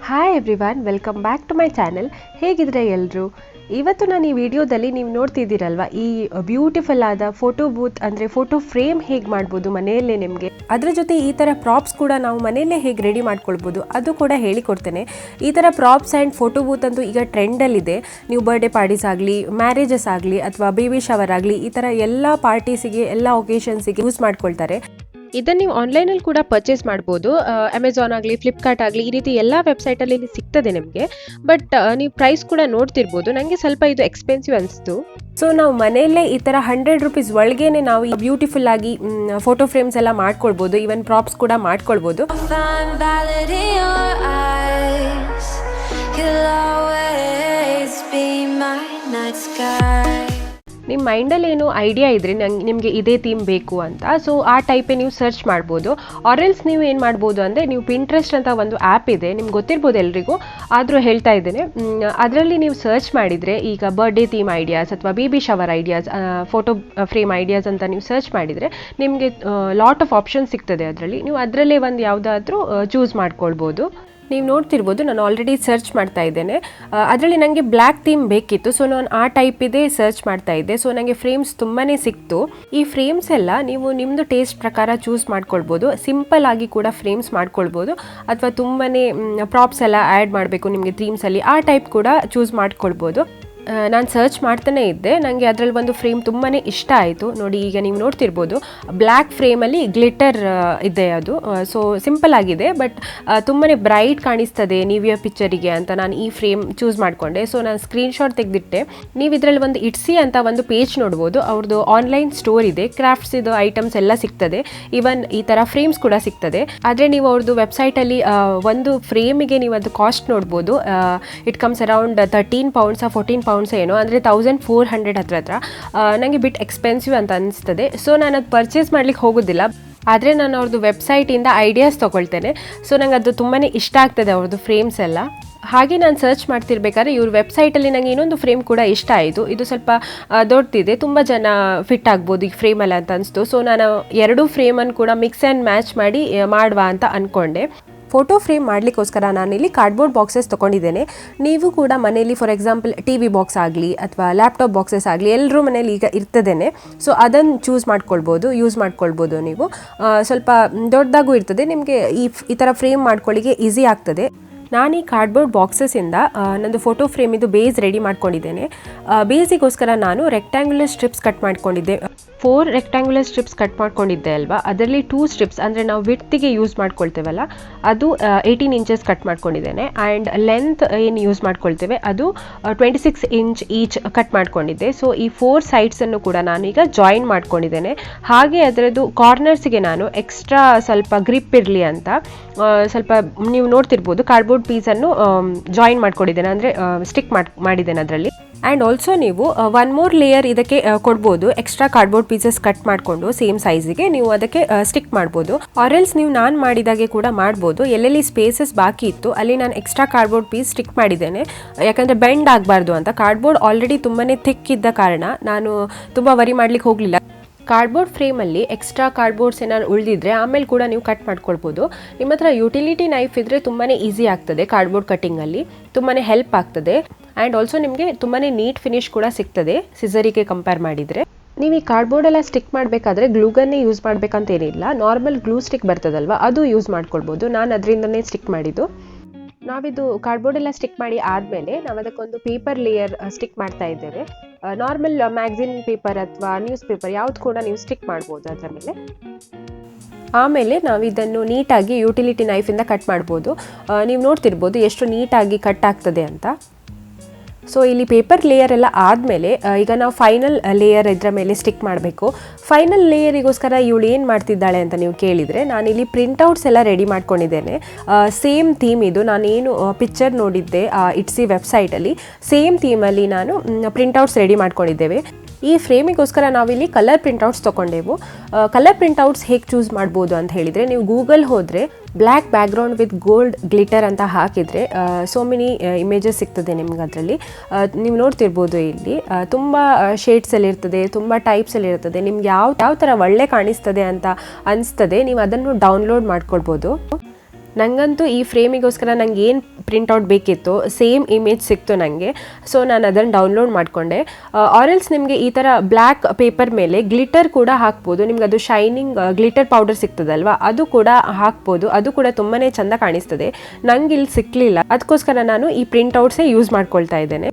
Hi everyone, welcome back to my channel. ಹೇಗಿದ್ರೆ ಎಲ್ಲರೂ? ಇವತ್ತು ನಾನು ಈ ವಿಡಿಯೋದಲ್ಲಿ ನೀವು ನೋಡ್ತಿದ್ದೀರಲ್ವ, ಈ ಬ್ಯೂಟಿಫುಲ್ ಆದ ಫೋಟೋ ಬೂತ್ ಅಂದರೆ ಫೋಟೋ ಫ್ರೇಮ್ ಹೇಗೆ ಮಾಡ್ಬೋದು ಮನೆಯಲ್ಲೇ ನಿಮಗೆ. ಅದರ ಜೊತೆ ಈ ಥರ ಪ್ರಾಪ್ಸ್ ಕೂಡ ನಾವು ಮನೆಯಲ್ಲೇ ಹೇಗೆ ರೆಡಿ ಮಾಡ್ಕೊಳ್ಬೋದು ಅದು ಕೂಡ ಹೇಳಿಕೊಡ್ತೇನೆ. ಈ ಥರ ಪ್ರಾಪ್ಸ್ ಆ್ಯಂಡ್ ಫೋಟೋ ಬೂತ್ ಅಂತೂ ಈಗ ಟ್ರೆಂಡಲ್ಲಿದೆ. ನೀವು ಬರ್ಡೇ ಪಾರ್ಟೀಸ್ ಆಗಲಿ, ಮ್ಯಾರೇಜಸ್ ಆಗಲಿ ಅಥವಾ ಬೇಬಿ ಶವರ್ ಆಗಲಿ, ಈ ಥರ ಎಲ್ಲ ಪಾರ್ಟೀಸಿಗೆ, ಎಲ್ಲ ಒಕೇಶನ್ಸಿಗೆ ಯೂಸ್ ಮಾಡ್ಕೊಳ್ತಾರೆ. ಇದನ್ನು ನೀವು ಆನ್ಲೈನಲ್ಲಿ ಕೂಡ ಪರ್ಚೇಸ್ ಮಾಡ್ಬೋದು. ಅಮೆಝಾನ್ ಆಗಲಿ, ಫ್ಲಿಪ್ಕಾರ್ಟ್ ಆಗಲಿ, ಈ ರೀತಿ ಎಲ್ಲ ವೆಬ್ಸೈಟಲ್ಲಿ ಸಿಗ್ತದೆ ನಿಮಗೆ. ಬಟ್ ನೀವು ಪ್ರೈಸ್ ಕೂಡ ನೋಡ್ತಿರ್ಬೋದು. ನನಗೆ ಸ್ವಲ್ಪ ಇದು ಎಕ್ಸ್ಪೆನ್ಸಿವ್ ಅನಿಸ್ತು. ಸೊ ನಾವು ಮನೆಯಲ್ಲೇ ಈ ಥರ 100 ರೂಪೀಸ್ ಒಳಗೇನೆ ನಾವು ಈ ಬ್ಯೂಟಿಫುಲ್ ಆಗಿ ಫೋಟೋ ಫ್ರೇಮ್ಸ್ ಎಲ್ಲ ಮಾಡ್ಕೊಳ್ಬೋದು. ಈವನ್ ಪ್ರಾಪ್ಸ್ ಕೂಡ ಮಾಡ್ಕೊಳ್ಬೋದು. ನಿಮ್ಮ ಮೈಂಡಲ್ಲಿ ಏನು ಐಡಿಯಾ ಇದ್ದರೆ ನಿಮಗೆ ಇದೇ ಥೀಮ್ ಬೇಕು ಅಂತ, ಸೊ ಆ ಟೈಪೇ ನೀವು ಸರ್ಚ್ ಮಾಡ್ಬೋದು. ಆರೆಲ್ಸ್ ನೀವು ಏನು ಮಾಡ್ಬೋದು ಅಂದರೆ, ನೀವು ಪಿಂಟ್ರೆಸ್ಟ್ ಅಂತ ಒಂದು ಆ್ಯಪ್ ಇದೆ, ನಿಮ್ಗೆ ಗೊತ್ತಿರ್ಬೋದು ಎಲ್ರಿಗೂ, ಆದರೂ ಹೇಳ್ತಾ ಇದ್ದೇನೆ. ಅದರಲ್ಲಿ ನೀವು ಸರ್ಚ್ ಮಾಡಿದರೆ, ಈಗ ಬರ್ಡೇ ಥೀಮ್ ಐಡಿಯಾಸ್ ಅಥವಾ baby shower ideas, photo frame ideas ಅಂತ ನೀವು ಸರ್ಚ್ ಮಾಡಿದರೆ ನಿಮಗೆ ಲಾಟ್ ಆಫ್ ಆಪ್ಷನ್ಸ್ ಸಿಗ್ತದೆ. ಅದರಲ್ಲಿ ನೀವು ಅದರಲ್ಲೇ ಒಂದು ಯಾವುದಾದ್ರೂ ಚೂಸ್ ಮಾಡ್ಕೊಳ್ಬೋದು. ನೀವು ನೋಡ್ತಿರ್ಬೋದು, ನಾನು ಆಲ್ರೆಡಿ ಸರ್ಚ್ ಮಾಡ್ತಾ ಇದ್ದೇನೆ. ಅದರಲ್ಲಿ ನನಗೆ ಬ್ಲ್ಯಾಕ್ ಥೀಮ್ ಬೇಕಿತ್ತು, ಸೊ ನಾನು ಆ ಟೈಪ್ ಇದೆ ಸರ್ಚ್ ಮಾಡ್ತಾ ಇದ್ದೆ. ಸೊ ನನಗೆ ಫ್ರೇಮ್ಸ್ ತುಂಬಾ ಸಿಕ್ತು. ಈ ಫ್ರೇಮ್ಸ್ ಎಲ್ಲ ನೀವು ನಿಮ್ಮದು ಟೇಸ್ಟ್ ಪ್ರಕಾರ ಚೂಸ್ ಮಾಡ್ಕೊಳ್ಬೋದು. ಸಿಂಪಲ್ ಆಗಿ ಕೂಡ ಫ್ರೇಮ್ಸ್ ಮಾಡ್ಕೊಳ್ಬೋದು, ಅಥವಾ ತುಂಬಾ ಪ್ರಾಪ್ಸ್ ಎಲ್ಲ ಆ್ಯಡ್ ಮಾಡಬೇಕು ನಿಮಗೆ ಥೀಮ್ಸಲ್ಲಿ, ಆ ಟೈಪ್ ಕೂಡ ಚೂಸ್ ಮಾಡ್ಕೊಳ್ಬೋದು. ನಾನು ಸರ್ಚ್ ಮಾಡ್ತಾನೆ ಇದ್ದೆ. ನನಗೆ ಅದರಲ್ಲಿ ಒಂದು ಫ್ರೇಮ್ ತುಂಬಾ ಇಷ್ಟ ಆಯಿತು. ನೋಡಿ, ಈಗ ನೀವು ನೋಡ್ತಿರ್ಬೋದು, ಬ್ಲ್ಯಾಕ್ ಫ್ರೇಮಲ್ಲಿ ಗ್ಲಿಟರ್ ಇದೆ. ಅದು ಸೊ ಸಿಂಪಲ್ ಆಗಿದೆ, ಬಟ್ ತುಂಬಾ ಬ್ರೈಟ್ ಕಾಣಿಸ್ತದೆ ನೀವಿಯ ಪಿಕ್ಚರಿಗೆ ಅಂತ ನಾನು ಈ ಫ್ರೇಮ್ ಚೂಸ್ ಮಾಡಿಕೊಂಡೆ. ಸೊ ನಾನು ಸ್ಕ್ರೀನ್ಶಾಟ್ ತೆಗೆದಿಟ್ಟೆ. ನೀವು ಇದರಲ್ಲಿ ಒಂದು ಇಟ್ಸಿ ಅಂತ ಒಂದು ಪೇಜ್ ನೋಡ್ಬೋದು. ಅವ್ರದ್ದು ಆನ್ಲೈನ್ ಸ್ಟೋರ್ ಇದೆ, ಕ್ರಾಫ್ಟ್ಸ್ ಇದು ಐಟಮ್ಸ್ ಎಲ್ಲ ಸಿಗ್ತದೆ. ಈವನ್ ಈ ಥರ ಫ್ರೇಮ್ಸ್ ಕೂಡ ಸಿಗ್ತದೆ. ಆದರೆ ನೀವು ಅವ್ರದ್ದು ವೆಬ್ಸೈಟಲ್ಲಿ ಒಂದು ಫ್ರೇಮಿಗೆ ನೀವು ಅದು ಕಾಸ್ಟ್ ನೋಡ್ಬೋದು. It comes around 13 pounds 14 pounds ಏನೋ, ಅಂದರೆ 1400 ಹತ್ರ. ನನಗೆ ಬಿಟ್ ಎಕ್ಸ್ಪೆನ್ಸಿವ್ ಅಂತ ಅನಿಸ್ತದೆ. ಸೊ ನಾನು ಅದು ಪರ್ಚೇಸ್ ಮಾಡ್ಲಿಕ್ಕೆ ಹೋಗೋದಿಲ್ಲ, ಆದರೆ ನಾನು ಅವ್ರದ್ದು ವೆಬ್ಸೈಟಿಂದ ಐಡಿಯಾಸ್ ತೊಗೊಳ್ತೇನೆ. ಸೊ ನಂಗೆ ಅದು ತುಂಬಾ ಇಷ್ಟ ಆಗ್ತದೆ ಅವ್ರದ್ದು ಫ್ರೇಮ್ಸ್ ಎಲ್ಲ. ಹಾಗೆ ನಾನು ಸರ್ಚ್ ಮಾಡ್ತಿರ್ಬೇಕಾದ್ರೆ ಇವ್ರ ವೆಬ್ಸೈಟಲ್ಲಿ ನನಗೆ ಇನ್ನೊಂದು ಫ್ರೇಮ್ ಕೂಡ ಇಷ್ಟ ಆಯಿತು. ಇದು ಸ್ವಲ್ಪ ದೊಡ್ಡದಿದೆ, ತುಂಬ ಜನ ಫಿಟ್ ಆಗ್ಬೋದು ಈ ಫ್ರೇಮಲ್ಲಿ ಅಂತ ಅನಿಸ್ತು. ಸೊ ನಾನು 2 ಫ್ರೇಮನ್ನು ಕೂಡ ಮಿಕ್ಸ್ ಆ್ಯಂಡ್ ಮ್ಯಾಚ್ ಮಾಡಿ ಮಾಡುವ ಅಂತ ಅಂದ್ಕೊಂಡೆ. ಫೋಟೋ ಫ್ರೇಮ್ ಮಾಡಲಿಕ್ಕೋಸ್ಕರ ನಾನಿಲ್ಲಿ ಕಾರ್ಡ್ಬೋರ್ಡ್ ಬಾಕ್ಸಸ್ ತೊಗೊಂಡಿದ್ದೇನೆ. ನೀವು ಕೂಡ ಮನೆಯಲ್ಲಿ ಫಾರ್ ಎಕ್ಸಾಂಪಲ್ TV ಬಾಕ್ಸ್ ಆಗಲಿ ಅಥವಾ ಲ್ಯಾಪ್ಟಾಪ್ ಬಾಕ್ಸಸ್ ಆಗಲಿ ಎಲ್ಲರೂ ಮನೇಲಿ ಈಗ ಇರ್ತದೇನೆ. ಸೊ ಅದನ್ನು ಯೂಸ್ ಮಾಡ್ಕೊಳ್ಬೋದು. ನೀವು ಸ್ವಲ್ಪ ದೊಡ್ಡದಾಗೂ ಇರ್ತದೆ, ನಿಮಗೆ ಈ ಥರ ಫ್ರೇಮ್ ಮಾಡ್ಕೊಳ್ಳಿಕ್ಕೆ ಈಸಿ ಆಗ್ತದೆ. ನಾನು ಈ ಕಾರ್ಡ್ಬೋರ್ಡ್ ಬಾಕ್ಸಸ್ಸಿಂದ ನಂದು ಫೋಟೋ ಫ್ರೇಮ್ ಇದು ಬೇಸ್ ರೆಡಿ ಮಾಡ್ಕೊಂಡಿದ್ದೇನೆ. ಬೇಸಿಗೋಸ್ಕರ ನಾನು ರೆಕ್ಟ್ಯಾಂಗ್ಯುಲರ್ ಸ್ಟ್ರಿಪ್ಸ್ ಕಟ್ ಮಾಡ್ಕೊಂಡಿದ್ದೆ. 4 ರೆಕ್ಟ್ಯಾಂಗ್ಯುಲರ್ ಸ್ಟ್ರಿಪ್ಸ್ ಕಟ್ ಮಾಡ್ಕೊಂಡಿದ್ದೆ ಅಲ್ವಾ. ಅದರಲ್ಲಿ 2 ಸ್ಟ್ರಿಪ್ಸ್ ಅಂದರೆ ನಾವು ವಿಡ್ತಿಗೆ ಯೂಸ್ ಮಾಡ್ಕೊಳ್ತೇವಲ್ಲ, ಅದು 18 ಇಂಚಸ್ ಕಟ್ ಮಾಡ್ಕೊಂಡಿದ್ದೇನೆ. ಆ್ಯಂಡ್ ಲೆಂತ್ ಏನು ಯೂಸ್ ಮಾಡ್ಕೊಳ್ತೇವೆ ಅದು 26 ಇಂಚ್ ಈಚ್ ಕಟ್ ಮಾಡ್ಕೊಂಡಿದ್ದೆ. ಸೊ ಈ 4 ಸೈಡ್ಸನ್ನು ಕೂಡ ನಾನು ಈಗ ಜಾಯಿನ್ ಮಾಡ್ಕೊಂಡಿದ್ದೇನೆ. ಹಾಗೆ ಅದರದ್ದು ಕಾರ್ನರ್ಸ್ಗೆ ನಾನು ಎಕ್ಸ್ಟ್ರಾ ಸ್ವಲ್ಪ ಗ್ರಿಪ್ ಇರಲಿ ಅಂತ ಸ್ವಲ್ಪ ನೀವು ನೋಡ್ತಿರ್ಬೋದು, ಕಾರ್ಡ್ಬೋರ್ಡ್ ಪೀಸನ್ನು ಜಾಯಿನ್ ಮಾಡ್ಕೊಂಡಿದ್ದೇನೆ, ಅಂದರೆ ಸ್ಟಿಕ್ ಮಾಡಿದ್ದೇನೆ ಅದರಲ್ಲಿ. ಆ್ಯಂಡ್ ಆಲ್ಸೋ ನೀವು 1 more ಲೇಯರ್ ಇದಕ್ಕೆ ಕೊಡ್ಬೋದು. ಎಕ್ಸ್ಟ್ರಾ ಕಾರ್ಡ್ಬೋರ್ಡ್ ಪೀಸಸ್ ಕಟ್ ಮಾಡಿಕೊಂಡು ಸೇಮ್ ಸೈಜಿಗೆ ನೀವು ಅದಕ್ಕೆ ಸ್ಟಿಕ್ ಮಾಡ್ಬೋದು. ಆರೆಲ್ಸ್ ನೀವು ನಾನು ಮಾಡಿದಾಗೆ ಕೂಡ ಮಾಡ್ಬೋದು. ಎಲ್ಲೆಲ್ಲಿ ಸ್ಪೇಸಸ್ ಬಾಕಿ ಇತ್ತು ಅಲ್ಲಿ ನಾನು ಎಕ್ಸ್ಟ್ರಾ ಕಾರ್ಡ್ಬೋರ್ಡ್ ಪೀಸ್ ಸ್ಟಿಕ್ ಮಾಡಿದ್ದೇನೆ, ಯಾಕಂದರೆ ಬೆಂಡ್ ಆಗಬಾರ್ದು ಅಂತ. ಕಾರ್ಡ್ಬೋರ್ಡ್ ಆಲ್ರೆಡಿ ತುಂಬಾ ಥಿಕ್ ಇದ್ದ ಕಾರಣ ನಾನು ತುಂಬ ವರಿ ಮಾಡ್ಲಿಕ್ಕೆ ಹೋಗಲಿಲ್ಲ. ಕಾರ್ಡ್ಬೋರ್ಡ್ ಫ್ರೇಮಲ್ಲಿ ಎಕ್ಸ್ಟ್ರಾ ಕಾರ್ಡ್ಬೋರ್ಡ್ಸ್ ಏನಾದ್ರು ಉಳಿದಿದ್ರೆ ಆಮೇಲೆ ಕೂಡ ನೀವು ಕಟ್ ಮಾಡ್ಕೊಳ್ಬೋದು. ನಿಮ್ಮ ಹತ್ರ ಯುಟಿಲಿಟಿ ನೈಫ್ ಇದ್ದರೆ ತುಂಬಾ ಈಸಿ ಆಗ್ತದೆ. ಕಾರ್ಡ್ಬೋರ್ಡ್ ಕಟ್ಟಿಂಗಲ್ಲಿ ತುಂಬಾ ಹೆಲ್ಪ್ ಆಗ್ತದೆ. ಆ್ಯಂಡ್ ಆಲ್ಸೋ ನಿಮಗೆ ತುಂಬಾ ನೀಟ್ ಫಿನಿಶ್ ಕೂಡ ಸಿಗ್ತದೆ ಸಿಸರಿಗೆ ಕಂಪೇರ್ ಮಾಡಿದರೆ. ನೀವು ಈ ಕಾರ್ಡ್ಬೋರ್ಡ್ ಎಲ್ಲ ಸ್ಟಿಕ್ ಮಾಡಬೇಕಾದ್ರೆ ಗ್ಲೂಗನ್ನೇ ಯೂಸ್ ಮಾಡಬೇಕಂತೇನಿಲ್ಲ. ನಾರ್ಮಲ್ ಗ್ಲೂ ಸ್ಟಿಕ್ ಬರ್ತದಲ್ವ, ಅದು ಯೂಸ್ ಮಾಡ್ಕೊಳ್ಬೋದು. ನಾನು ಅದರಿಂದನೇ ಸ್ಟಿಕ್ ಮಾಡಿದ್ದು. ನಾವಿದು ಕಾರ್ಡ್ಬೋರ್ಡ್ ಎಲ್ಲ ಸ್ಟಿಕ್ ಮಾಡಿ ಆದಮೇಲೆ ನಾವು ಅದಕ್ಕೊಂದು ಪೇಪರ್ ಲೇಯರ್ ಸ್ಟಿಕ್ ಮಾಡ್ತಾ ಇದ್ದೇವೆ. ನಾರ್ಮಲ್ ಮ್ಯಾಗ್ಝಿನ್ ಪೇಪರ್ ಅಥವಾ ನ್ಯೂಸ್ ಪೇಪರ್ ಯಾವ್ದು ಕೂಡ ನೀವು ಸ್ಟಿಕ್ ಮಾಡ್ಬೋದು ಅದರ ಮೇಲೆ. ಆಮೇಲೆ ನಾವು ಇದನ್ನು ನೀಟಾಗಿ ಯುಟಿಲಿಟಿ ನೈಫಿಂದ ಕಟ್ ಮಾಡ್ಬೋದು. ನೀವು ನೋಡ್ತಿರ್ಬೋದು ಎಷ್ಟು ನೀಟಾಗಿ ಕಟ್ ಆಗ್ತದೆ ಅಂತ. ಸೊ ಇಲ್ಲಿ ಪೇಪರ್ ಲೇಯರ್ ಎಲ್ಲ ಆದಮೇಲೆ ಈಗ ನಾವು ಫೈನಲ್ ಲೇಯರ್ ಇದರ ಮೇಲೆ ಸ್ಟಿಕ್ ಮಾಡಬೇಕು. ಫೈನಲ್ ಲೇಯರಿಗೋಸ್ಕರ ಇವಳು ಏನು ಮಾಡ್ತಿದ್ದಾಳೆ ಅಂತ ನೀವು ಕೇಳಿದರೆ, ನಾನಿಲ್ಲಿ ಪ್ರಿಂಟೌಟ್ಸ್ ಎಲ್ಲ ರೆಡಿ ಮಾಡ್ಕೊಂಡಿದ್ದೇನೆ. ಸೇಮ್ ಥೀಮ್ ಇದು, ನಾನೇನು ಪಿಕ್ಚರ್ ನೋಡಿದ್ದೆ ಇಟ್ಸಿ ವೆಬ್ಸೈಟಲ್ಲಿ, ಸೇಮ್ ಥೀಮಲ್ಲಿ ನಾನು ಪ್ರಿಂಟೌಟ್ಸ್ ರೆಡಿ ಮಾಡ್ಕೊಂಡಿದ್ದೇವೆ. ಈ ಫ್ರೇಮಿಗೋಸ್ಕರ ನಾವಿಲ್ಲಿ ಕಲರ್ ಪ್ರಿಂಟೌಟ್ಸ್ ತೊಗೊಂಡೆವು. ಕಲರ್ ಪ್ರಿಂಟೌಟ್ಸ್ ಹೇಗೆ ಚೂಸ್ ಮಾಡ್ಬೋದು ಅಂತ ಹೇಳಿದರೆ, ನೀವು ಗೂಗಲ್ ಹೋದರೆ black background with gold glitter ಅಂತ ಹಾಕಿದರೆ ಸೋ ಮೆನಿ ಇಮೇಜಸ್ ಸಿಗ್ತದೆ ನಿಮ್ಗೆ. ಅದರಲ್ಲಿ ನೀವು ನೋಡ್ತಿರ್ಬೋದು, ಇಲ್ಲಿ ತುಂಬ ಶೇಡ್ಸಲ್ಲಿ ಇರ್ತದೆ, ತುಂಬ ಟೈಪ್ಸಲ್ಲಿ ಇರ್ತದೆ. ನಿಮ್ಗೆ ಯಾವ ಥರ ಒಳ್ಳೆ ಕಾಣಿಸ್ತದೆ ಅಂತ ಅನಿಸ್ತದೆ, ನೀವು ಅದನ್ನು ಡೌನ್ಲೋಡ್ ಮಾಡ್ಕೊಳ್ಬೋದು. ನನಗಂತೂ ಈ ಫ್ರೇಮಿಗೋಸ್ಕರ ನಂಗೆ ಏನು ಪ್ರಿಂಟೌಟ್ ಬೇಕಿತ್ತು ಸೇಮ್ ಇಮೇಜ್ ಸಿಕ್ತು ನನಗೆ. ಸೊ ನಾನು ಅದನ್ನು ಡೌನ್ಲೋಡ್ ಮಾಡಿಕೊಂಡೆ. ಆರೆಲ್ಸ್ ನಿಮಗೆ ಈ ಥರ ಬ್ಲ್ಯಾಕ್ ಪೇಪರ್ ಮೇಲೆ ಗ್ಲಿಟರ್ ಕೂಡ ಹಾಕ್ಬೋದು. ನಿಮ್ಗೆ ಅದು ಶೈನಿಂಗ್ ಗ್ಲಿಟರ್ ಪೌಡರ್ ಸಿಗ್ತದಲ್ವ, ಅದು ಕೂಡ ಹಾಕ್ಬೋದು. ಅದು ಕೂಡ ತುಂಬಾ ಚೆಂದ ಕಾಣಿಸ್ತದೆ. ನಂಗೆ ಇಲ್ಲಿ ಸಿಕ್ಕಲಿಲ್ಲ, ಅದಕ್ಕೋಸ್ಕರ ನಾನು ಈ ಪ್ರಿಂಟೌಟ್ಸೇ ಯೂಸ್ ಮಾಡ್ಕೊಳ್ತಾ ಇದ್ದೇನೆ.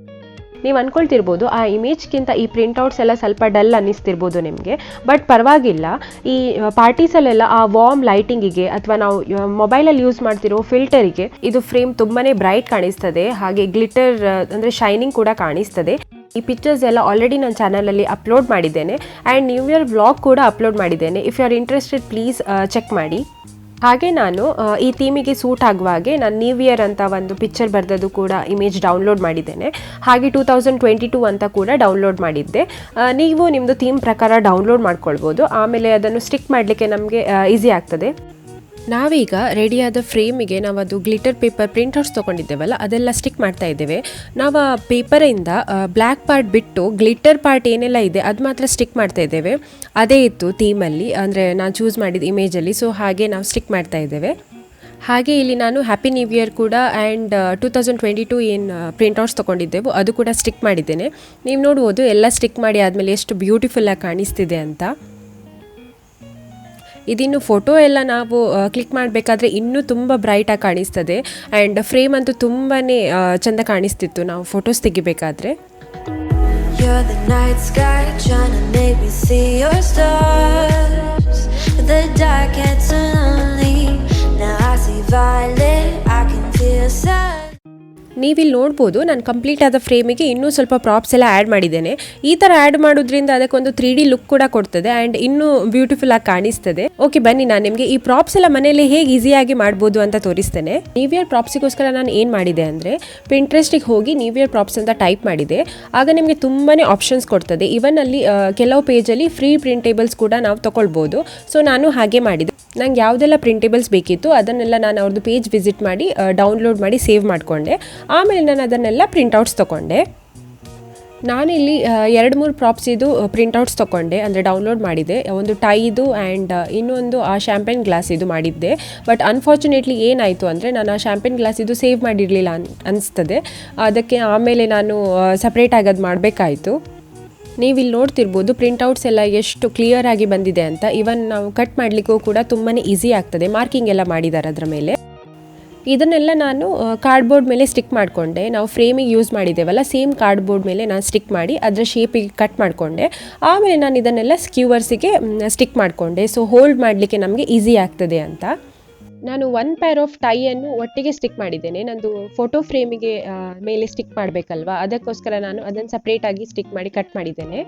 ನೀವು ಅಂದ್ಕೊಳ್ತಿರ್ಬೋದು ಆ ಇಮೇಜ್ಗಿಂತ ಈ ಪ್ರಿಂಟೌಟ್ಸ್ ಎಲ್ಲ ಸ್ವಲ್ಪ ಡಲ್ ಅನ್ನಿಸ್ತಿರ್ಬೋದು ನಿಮಗೆ, ಬಟ್ ಪರವಾಗಿಲ್ಲ. ಈ ಪಾರ್ಟೀಸಲ್ಲೆಲ್ಲ ಆ ವಾರ್ಮ್ ಲೈಟಿಂಗಿಗೆ ಅಥವಾ ನಾವು ಮೊಬೈಲಲ್ಲಿ ಯೂಸ್ ಮಾಡ್ತಿರೋ ಫಿಲ್ಟರಿಗೆ ಇದು ಫ್ರೇಮ್ ತುಂಬಾ ಬ್ರೈಟ್ ಕಾಣಿಸ್ತದೆ. ಹಾಗೆ ಗ್ಲಿಟರ್ ಅಂದರೆ ಶೈನಿಂಗ್ ಕೂಡ ಕಾಣಿಸ್ತದೆ. ಈ ಪಿಕ್ಚರ್ಸ್ ಎಲ್ಲ ಆಲ್ರೆಡಿ ನನ್ನ ಚಾನಲಲ್ಲಿ ಅಪ್ಲೋಡ್ ಮಾಡಿದ್ದೇನೆ ಆ್ಯಂಡ್ ನ್ಯೂ ಇಯರ್ ವ್ಲಾಗ್ ಕೂಡ ಅಪ್ಲೋಡ್ ಮಾಡಿದ್ದೇನೆ. If you are interested please check ಮಾಡಿ. ಹಾಗೆ ನಾನು ಈ ಥೀಮಿಗೆ ಸೂಟ್ ಆಗುವ ಹಾಗೆ ನಾನು ನ್ಯೂ ಇಯರ್ ಅಂತ ಒಂದು ಪಿಕ್ಚರ್ ಬರೆದದ್ದು ಕೂಡ ಇಮೇಜ್ ಡೌನ್ಲೋಡ್ ಮಾಡಿದ್ದೇನೆ. ಹಾಗೆ 2022 ಅಂತ ಕೂಡ ಡೌನ್ಲೋಡ್ ಮಾಡಿದ್ದೆ. ನೀವು ನಿಮ್ಮದು ಥೀಮ್ ಪ್ರಕಾರ ಡೌನ್ಲೋಡ್ ಮಾಡ್ಕೊಳ್ಬೋದು. ಆಮೇಲೆ ಅದನ್ನು ಸ್ಟಿಕ್ ಮಾಡಲಿಕ್ಕೆ ನಮಗೆ ಈಸಿ ಆಗ್ತದೆ. ನಾವೀಗ ರೆಡಿಯಾದ ಫ್ರೇಮಿಗೆ ನಾವು ಅದು ಗ್ಲಿಟರ್ ಪೇಪರ್ ಪ್ರಿಂಟೌಟ್ಸ್ ತೊಗೊಂಡಿದ್ದೇವಲ್ಲ ಅದೆಲ್ಲ ಸ್ಟಿಕ್ ಮಾಡ್ತಾ ಇದ್ದೇವೆ. ನಾವು ಆ ಪೇಪರಿಂದ ಬ್ಲ್ಯಾಕ್ ಪಾರ್ಟ್ ಬಿಟ್ಟು ಗ್ಲಿಟರ್ ಪಾರ್ಟ್ ಏನೆಲ್ಲ ಇದೆ ಅದು ಮಾತ್ರ ಸ್ಟಿಕ್ ಮಾಡ್ತಾ ಇದ್ದೇವೆ. ಅದೇ ಇತ್ತು ಥೀಮಲ್ಲಿ, ಅಂದರೆ ನಾನು ಚೂಸ್ ಮಾಡಿದ ಇಮೇಜಲ್ಲಿ. ಸೊ ಹಾಗೆ ನಾವು ಸ್ಟಿಕ್ ಮಾಡ್ತಾ ಇದ್ದೇವೆ. ಹಾಗೆ ಇಲ್ಲಿ ನಾನು ಹ್ಯಾಪಿ ನ್ಯೂ ಇಯರ್ ಕೂಡ ಆ್ಯಂಡ್ 2022 ಏನು ಪ್ರಿಂಟೌಟ್ಸ್ ತೊಗೊಂಡಿದ್ದೆವು ಅದು ಕೂಡ ಸ್ಟಿಕ್ ಮಾಡಿದ್ದೇನೆ. ನೀವು ನೋಡ್ಬೋದು ಎಲ್ಲ ಸ್ಟಿಕ್ ಮಾಡಿ ಆದಮೇಲೆ ಎಷ್ಟು ಬ್ಯೂಟಿಫುಲ್ಲಾಗಿ ಕಾಣಿಸ್ತಿದೆ ಅಂತ. ಇದಿನ್ನು ಫೋಟೋ ಎಲ್ಲ ನಾವು ಕ್ಲಿಕ್ ಮಾಡಬೇಕಾದ್ರೆ ಇನ್ನೂ ತುಂಬ ಬ್ರೈಟಾಗಿ ಕಾಣಿಸ್ತದೆ ಆ್ಯಂಡ್ ಫ್ರೇಮ್ ಅಂತೂ ತುಂಬಾ ಚೆಂದ ಕಾಣಿಸ್ತಿತ್ತು ನಾವು photos ತೆಗಿಬೇಕಾದ್ರೆ. You're the night sky trying to make me see your stars. The dark gets lonely. Now I see violet, I can feel sad. ನೀವಿಲ್ಲಿ ನೋಡ್ಬೋದು ನಾನು ಕಂಪ್ಲೀಟ್ ಆದ ಫ್ರೇಮಿಗೆ ಇನ್ನೂ ಸ್ವಲ್ಪ ಪ್ರಾಪ್ಸ್ ಎಲ್ಲ ಆ್ಯಡ್ ಮಾಡಿದ್ದೇನೆ. ಈ ಥರ ಆ್ಯಡ್ ಮಾಡೋದ್ರಿಂದ ಅದಕ್ಕೊಂದು 3D ಲುಕ್ ಕೂಡ ಕೊಡ್ತದೆ ಆ್ಯಂಡ್ ಇನ್ನೂ ಬ್ಯೂಟಿಫುಲ್ ಆಗಿ ಕಾಣಿಸ್ತದೆ. ಓಕೆ ಬನ್ನಿ ನಾನು ನಿಮಗೆ ಈ ಪ್ರಾಪ್ಸ್ ಎಲ್ಲ ಮನೆಯಲ್ಲಿ ಹೇಗೆ ಈಸಿಯಾಗಿ ಮಾಡ್ಬೋದು ಅಂತ ತೋರಿಸ್ತೇನೆ. ನ್ಯೂ ಇಯರ್ ಪ್ರಾಪ್ಸಿಗೋಸ್ಕರ ನಾನು ಏನು ಮಾಡಿದೆ ಅಂದರೆ ಪಿಂಟ್ರೆಸ್ಟಿಗೆ ಹೋಗಿ ನ್ಯೂ ಇಯರ್ ಪ್ರಾಪ್ಸ್ ಅಂತ ಟೈಪ್ ಮಾಡಿದೆ. ಆಗ ನಿಮಗೆ ತುಂಬಾ ಆಪ್ಷನ್ಸ್ ಕೊಡ್ತದೆ. ಇವನ್ ಅಲ್ಲಿ ಕೆಲವು ಪೇಜಲ್ಲಿ ಫ್ರೀ ಪ್ರಿಂಟೇಬಲ್ಸ್ ಕೂಡ ನಾವು ತೊಗೊಳ್ಬೋದು. ಸೊ ನಾನು ಹಾಗೆ ಮಾಡಿದೆ. ನಂಗೆ ಯಾವುದೆಲ್ಲ ಪ್ರಿಂಟೇಬಲ್ಸ್ ಬೇಕಿತ್ತು ಅದನ್ನೆಲ್ಲ ನಾನು ಅವ್ರದ್ದು ಪೇಜ್ ವಿಸಿಟ್ ಮಾಡಿ ಡೌನ್ಲೋಡ್ ಮಾಡಿ ಸೇವ್ ಮಾಡಿಕೊಂಡೆ. ಆಮೇಲೆ ನಾನು ಅದನ್ನೆಲ್ಲ ಪ್ರಿಂಟೌಟ್ಸ್ ತೊಗೊಂಡೆ. ನಾನಿಲ್ಲಿ 2-3 ಪ್ರಾಪ್ಸಿದು ಪ್ರಿಂಟೌಟ್ಸ್ ತೊಗೊಂಡೆ, ಅಂದರೆ ಡೌನ್ಲೋಡ್ ಮಾಡಿದೆ. ಒಂದು ಟೈದು ಆ್ಯಂಡ್ ಇನ್ನೊಂದು ಆ ಶ್ಯಾಂಪೇನ್ ಗ್ಲಾಸಿದು ಮಾಡಿದ್ದೆ. ಬಟ್ ಅನ್ಫಾರ್ಚುನೇಟ್ಲಿ ಏನಾಯಿತು ಅಂದರೆ ನಾನು ಆ ಶ್ಯಾಂಪೇನ್ ಗ್ಲಾಸಿದು ಸೇವ್ ಮಾಡಿರಲಿಲ್ಲ ಅನಿಸ್ತದೆ. ಅದಕ್ಕೆ ಆಮೇಲೆ ನಾನು ಸಪ್ರೇಟಾಗಿ ಅದು ಮಾಡಬೇಕಾಯಿತು. ನೀವಿಲ್ಲಿ ನೋಡ್ತಿರ್ಬೋದು ಪ್ರಿಂಟೌಟ್ಸ್ ಎಲ್ಲ ಎಷ್ಟು ಕ್ಲಿಯರ್ ಆಗಿ ಬಂದಿದೆ ಅಂತ. ಇವನ್ ನಾವು ಕಟ್ ಮಾಡಲಿಕ್ಕೂ ಕೂಡ ತುಂಬಾ ಈಸಿ ಆಗ್ತದೆ. ಮಾರ್ಕಿಂಗ್ ಎಲ್ಲ ಮಾಡಿದ್ದಾರೆ ಅದರ ಮೇಲೆ. ಇದನ್ನೆಲ್ಲ ನಾನು ಕಾರ್ಡ್ಬೋರ್ಡ್ ಮೇಲೆ ಸ್ಟಿಕ್ ಮಾಡಿಕೊಂಡೆ. ನಾವು ಫ್ರೇಮಿಗೆ ಯೂಸ್ ಮಾಡಿದ್ದೇವಲ್ಲ ಸೇಮ್ ಕಾರ್ಡ್ಬೋರ್ಡ್ ಮೇಲೆ ನಾನು ಸ್ಟಿಕ್ ಮಾಡಿ ಅದರ ಶೇಪಿಗೆ ಕಟ್ ಮಾಡಿಕೊಂಡೆ. ಆಮೇಲೆ ನಾನು ಇದನ್ನೆಲ್ಲ ಸ್ಕ್ಯೂವರ್ಸಿಗೆ ಸ್ಟಿಕ್ ಮಾಡಿಕೊಂಡೆ. ಸೊ ಹೋಲ್ಡ್ ಮಾಡಲಿಕ್ಕೆ ನಮಗೆ ಈಸಿ ಆಗ್ತದೆ ಅಂತ. ನಾನು 1 ಪೇರ್ ಆಫ್ ಟೈಯನ್ನು ಒಟ್ಟಿಗೆ ಸ್ಟಿಕ್ ಮಾಡಿದ್ದೇನೆ. ನಂದು ಫೋಟೋ ಫ್ರೇಮಿಗೆ ಮೇಲೆ ಸ್ಟಿಕ್ ಮಾಡಬೇಕಲ್ವಾ, ಅದಕ್ಕೋಸ್ಕರ ನಾನು ಅದನ್ನು ಸಪ್ರೇಟಾಗಿ ಸ್ಟಿಕ್ ಮಾಡಿ ಕಟ್ ಮಾಡಿದ್ದೇನೆ.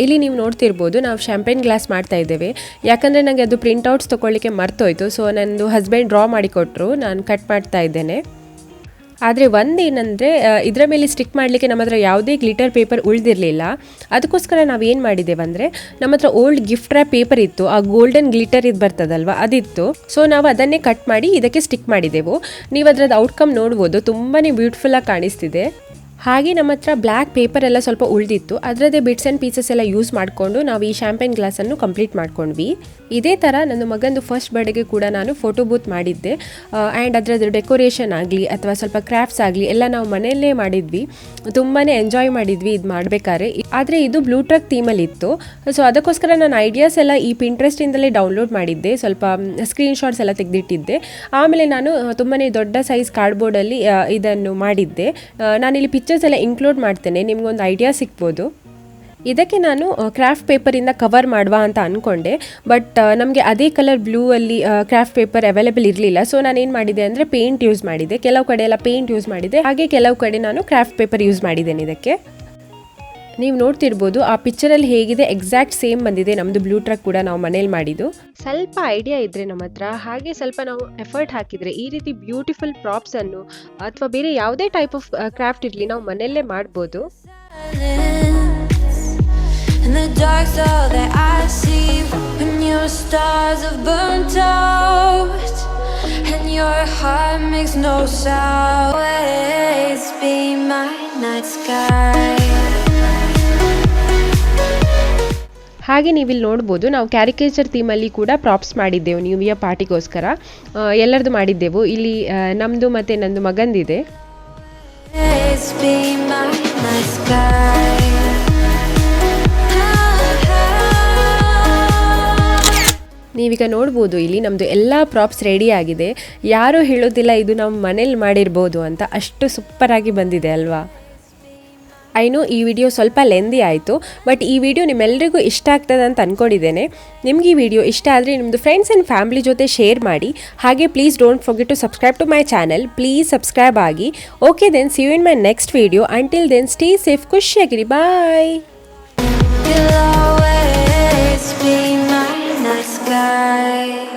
ಇಲ್ಲಿ ನೀವು ನೋಡ್ತಿರ್ಬೋದು ನಾವು ಶ್ಯಾಂಪೇನ್ ಗ್ಲಾಸ್ ಮಾಡ್ತಾ ಇದ್ದೇವೆ. ಯಾಕಂದರೆ ನನಗೆ ಅದು ಪ್ರಿಂಟೌಟ್ಸ್ ತೊಗೊಳ್ಳಿಕ್ಕೆ ಮರ್ತೋಯ್ತು. ಸೊ ನನ್ನದು ಹಸ್ಬೆಂಡ್ ಡ್ರಾ ಮಾಡಿಕೊಟ್ರು, ನಾನು ಕಟ್ ಮಾಡ್ತಾ ಇದ್ದೇನೆ. ಆದರೆ ಒಂದೇನೆಂದರೆ ಇದರ ಮೇಲೆ ಸ್ಟಿಕ್ ಮಾಡಲಿಕ್ಕೆ ನಮ್ಮ ಹತ್ರ ಯಾವುದೇ ಗ್ಲಿಟರ್ ಪೇಪರ್ ಉಳಿದಿರಲಿಲ್ಲ. ಅದಕ್ಕೋಸ್ಕರ ನಾವು ಏನು ಮಾಡಿದ್ದೇವೆ ಅಂದರೆ ನಮ್ಮ ಹತ್ರ ಓಲ್ಡ್ ಗಿಫ್ಟ್ ರ್ಯಾಪ್ ಪೇಪರ್ ಇತ್ತು, ಆ ಗೋಲ್ಡನ್ ಗ್ಲಿಟರ್ ಇದು ಬರ್ತದಲ್ವ ಅದಿತ್ತು. ಸೊ ನಾವು ಅದನ್ನೇ ಕಟ್ ಮಾಡಿ ಇದಕ್ಕೆ ಸ್ಟಿಕ್ ಮಾಡಿದೆವು. ನೀವು ಅದರದ್ದು ಔಟ್ಕಮ್ ನೋಡ್ಬೋದು, ತುಂಬಾ ಬ್ಯೂಟಿಫುಲ್ಲಾಗಿ ಕಾಣಿಸ್ತಿದೆ. ಹಾಗೆ ನಮ್ಮ ಹತ್ರ ಬ್ಲ್ಯಾಕ್ ಪೇಪರ್ ಎಲ್ಲ ಸ್ವಲ್ಪ ಉಳಿದಿತ್ತು, ಅದರದ್ದೇ ಬಿಟ್ಸ್ ಆ್ಯಂಡ್ ಪೀಸಸ್ ಎಲ್ಲ ಯೂಸ್ ಮಾಡಿಕೊಂಡು ನಾವು ಈ ಶ್ಯಾಂಪೇನ್ ಗ್ಲಾಸನ್ನು ಕಂಪ್ಲೀಟ್ ಮಾಡ್ಕೊಂಡ್ವಿ. ಇದೇ ಥರ ನನ್ನ ಮಗಂದು ಫಸ್ಟ್ ಬರ್ಡೇಗೆ ಕೂಡ ನಾನು ಫೋಟೋ ಬೂತ್ ಮಾಡಿದ್ದೆ ಆ್ಯಂಡ್ ಅದರದ್ದು ಡೆಕೋರೇಷನ್ ಆಗಲಿ ಅಥವಾ ಸ್ವಲ್ಪ ಕ್ರಾಫ್ಟ್ಸ್ ಆಗಲಿ ಎಲ್ಲ ನಾವು ಮನೆಯಲ್ಲೇ ಮಾಡಿದ್ವಿ. ತುಂಬಾ ಎಂಜಾಯ್ ಮಾಡಿದ್ವಿ ಇದು ಮಾಡಬೇಕಾದ್ರೆ. ಆದರೆ ಇದು ಬ್ಲೂ ಟ್ರಕ್ ಥೀಮಲ್ಲಿ ಇತ್ತು. ಸೊ ಅದಕ್ಕೋಸ್ಕರ ನಾನು ಐಡಿಯಾಸ್ ಎಲ್ಲ ಈ ಪಿಂಟ್ರೆಸ್ಟಿಂದಲೇ ಡೌನ್ಲೋಡ್ ಮಾಡಿದ್ದೆ, ಸ್ವಲ್ಪ ಸ್ಕ್ರೀನ್ಶಾಟ್ಸ್ ಎಲ್ಲ ತೆಗೆದಿಟ್ಟಿದ್ದೆ. ಆಮೇಲೆ ನಾನು ತುಂಬಾ ದೊಡ್ಡ ಸೈಜ್ ಕಾರ್ಡ್ಬೋರ್ಡಲ್ಲಿ ಇದನ್ನು ಮಾಡಿದ್ದೆ. ನಾನಿಲ್ಲಿ ಪಿಕ್ಚರ್ಸ್ ಎಲ್ಲ ಇನ್ಕ್ಲೂಡ್ ಮಾಡ್ತೇನೆ, ನಿಮ್ಗೊಂದು ಐಡಿಯಾ ಸಿಗ್ಬೋದು. ಇದಕ್ಕೆ ನಾನು ಕ್ರಾಫ್ಟ್ ಪೇಪರಿಂದ ಕವರ್ ಮಾಡುವ ಅಂತ ಅಂದ್ಕೊಂಡೆ, ಬಟ್ ನಮಗೆ ಅದೇ ಕಲರ್ ಬ್ಲೂ ಅಲ್ಲಿ ಕ್ರಾಫ್ಟ್ ಪೇಪರ್ ಅವೈಲೇಬಲ್ ಇರಲಿಲ್ಲ. ಸೊ ನಾನು ಏನು ಮಾಡಿದೆ ಅಂದರೆ ಪೇಂಟ್ ಯೂಸ್ ಮಾಡಿದೆ. ಕೆಲವು ಕಡೆ ಎಲ್ಲ ಪೇಂಟ್ ಯೂಸ್ ಮಾಡಿದೆ, ಹಾಗೆ ಕೆಲವು ಕಡೆ ನಾನು ಕ್ರಾಫ್ಟ್ ಪೇಪರ್ ಯೂಸ್ ಮಾಡಿದ್ದೇನೆ. ಇದಕ್ಕೆ ನೀವು ನೋಡ್ತಿರ್ಬೋದು ಆ ಪಿಕ್ಚರಲ್ಲಿ ಹೇಗಿದೆ ಎಕ್ಸಾಕ್ಟ್ ಸೇಮ್ ಬಂದಿದೆ. ನಮ್ಮದು ಬ್ಲೂ ಟ್ರಕ್ ಕೂಡ ನಾವು ಮನೇಲಿ ಮಾಡಿದ್ದು. ಸ್ವಲ್ಪ ಐಡಿಯಾ ಇದ್ದರೆ ನಮ್ಮ ಹತ್ರ, ಹಾಗೆ ಸ್ವಲ್ಪ ನಾವು ಎಫರ್ಟ್ ಹಾಕಿದರೆ ಈ ರೀತಿ ಬ್ಯೂಟಿಫುಲ್ ಪ್ರಾಪ್ಸನ್ನು ಅಥವಾ ಬೇರೆ ಯಾವುದೇ ಟೈಪ್ ಆಫ್ ಕ್ರಾಫ್ಟ್ ಇರಲಿ ನಾವು ಮನೆಯಲ್ಲೇ ಮಾಡ್ಬೋದು. In the dark's all that I see when your stars have burnt out and your heart makes no sound. Always be my night sky. ಹಾಗೆ ನೀವಿಲ್ಲಿ ನೋಡ್ಬೋದು ನಾವು ಕ್ಯಾರಿಕೇಚರ್ ಥೀಮಲ್ಲಿ ಕೂಡ ಪ್ರಾಪ್ಸ್ ಮಾಡಿದ್ದೆವು ನ್ಯೂ ಇಯರ್ ಪಾರ್ಟಿಗೋಸ್ಕರ ಎಲ್ಲರದು ಮಾಡಿದ್ದೆವು. ಇಲ್ಲಿ ನಮ್ಮದು ಮತ್ತು ನಂದು ಮಗಂದಿದೆ. Let's be my night sky. ನೀವೀಗ ನೋಡ್ಬೋದು ಇಲ್ಲಿ ನಮ್ಮದು ಎಲ್ಲ ಪ್ರಾಪ್ಸ್ ರೆಡಿ ಆಗಿದೆ. ಯಾರೂ ಹೇಳೋದಿಲ್ಲ ಇದು ನಾವು ಮನೇಲಿ ಮಾಡಿರ್ಬೋದು ಅಂತ, ಅಷ್ಟು ಸೂಪರಾಗಿ ಬಂದಿದೆ ಅಲ್ವಾ. ಐನೋ ಈ ವಿಡಿಯೋ ಸ್ವಲ್ಪ ಲೆಂದಿ ಆಯಿತು, ಬಟ್ ಈ ವಿಡಿಯೋ ನಿಮ್ಮೆಲ್ಲರಿಗೂ ಇಷ್ಟ ಆಗ್ತದೆ ಅಂತ ಅಂದ್ಕೊಂಡಿದ್ದೇನೆ. ನಿಮ್ಗೆ ಈ ವಿಡಿಯೋ ಇಷ್ಟ ಆದರೆ ನಿಮ್ಮದು ಫ್ರೆಂಡ್ಸ್ ಆ್ಯಂಡ್ ಫ್ಯಾಮಿಲಿ ಜೊತೆ ಶೇರ್ ಮಾಡಿ. ಹಾಗೆ please don't forget to subscribe to my channel. Please subscribe ಆಗಿ. Okay then see you in my next video. Until then stay safe, ಖುಷಿಯಾಗಿರಿ. Bye. You'll always be my night sky.